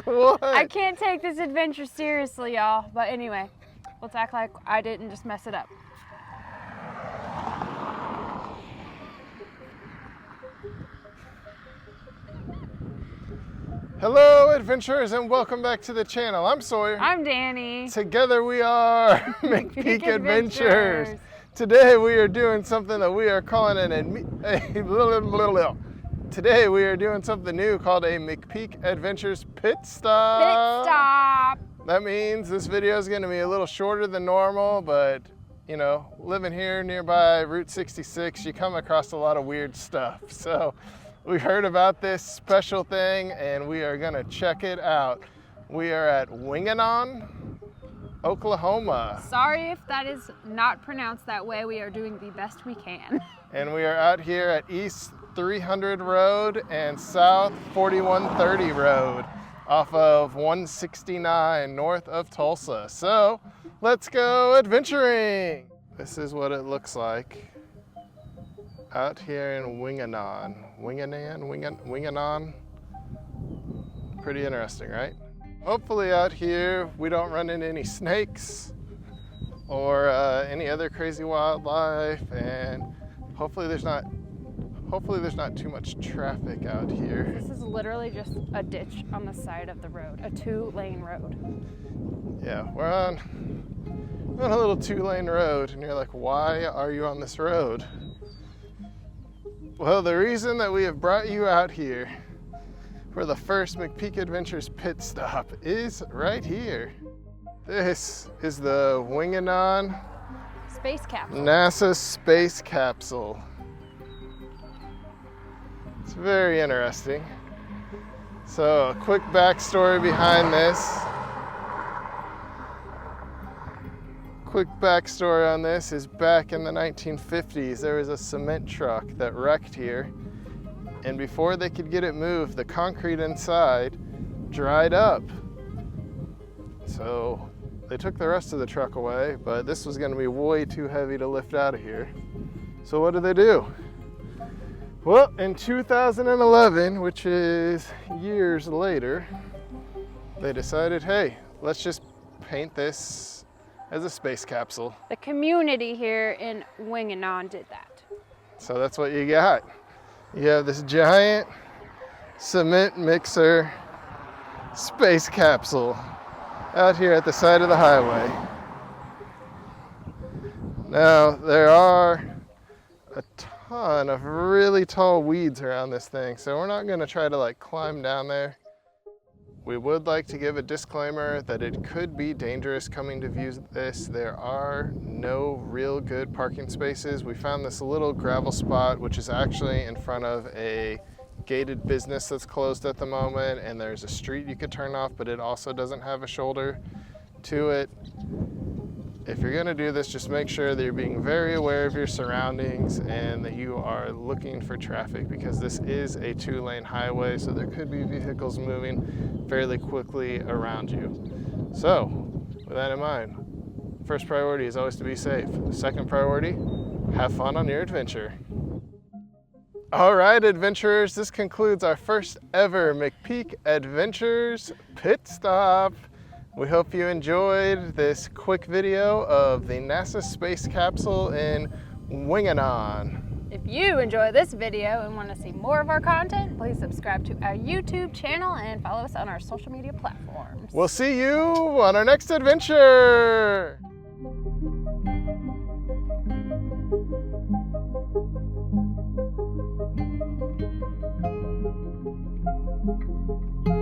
What? I can't take this adventure seriously, y'all. But anyway, let's act like I didn't just mess it up. Hello, adventurers, and welcome back to the channel. I'm Sawyer. I'm Danny. Together we are McPeek Adventures. Today we are doing something that we are calling Today we are doing something new called a McPeek Adventures Pit Stop. Pit stop. That means this video is going to be a little shorter than normal, but you know, living here nearby Route 66, you come across a lot of weird stuff. So we heard about this special thing and we are going to check it out. We are at Winganon, Oklahoma. Sorry if that is not pronounced that way. We are doing the best we can. And we are out here at East 300 Road and South 4130 Road off of 169 north of Tulsa. So let's go adventuring. This is what it looks like out here in Winganon. Winganon. Pretty interesting, right? Hopefully out here we don't run into any snakes or any other crazy wildlife, and hopefully there's not too much traffic out here. This is literally just a ditch on the side of the road, a 2-lane road. Yeah, we're on a little 2-lane road, and you're like, why are you on this road? Well, the reason that we have brought you out here for the first McPeek Adventures pit stop is right here. This is the Winganon Space Capsule. NASA Space Capsule. It's very interesting. So, a quick backstory behind this. Quick backstory on this is back in the 1950s, there was a cement truck that wrecked here. And before they could get it moved, the concrete inside dried up. So they took the rest of the truck away, but this was gonna be way too heavy to lift out of here. So what did they do? Well, in 2011, which is years later, they decided, hey, let's just paint this as a space capsule. The community here in Winganon did that. So that's what you got. You have this giant cement mixer space capsule out here at the side of the highway. Now, there are a ton of really tall weeds around this thing, so we're not gonna try to like climb down there. We would like to give a disclaimer that it could be dangerous coming to view this. There are no real good parking spaces. We found this little gravel spot, which is actually in front of a gated business that's closed at the moment, and there's a street you could turn off, but it also doesn't have a shoulder to it. If you're gonna do this, just make sure that you're being very aware of your surroundings and that you are looking for traffic, because this is a 2-lane highway, so there could be vehicles moving fairly quickly around you. So, with that in mind, first priority is always to be safe. Second priority, have fun on your adventure. All right, adventurers, this concludes our first ever McPeek Adventures pit stop. We hope you enjoyed this quick video of the NASA Space Capsule in Winganon. If you enjoy this video and want to see more of our content, please subscribe to our YouTube channel and follow us on our social media platforms. We'll see you on our next adventure.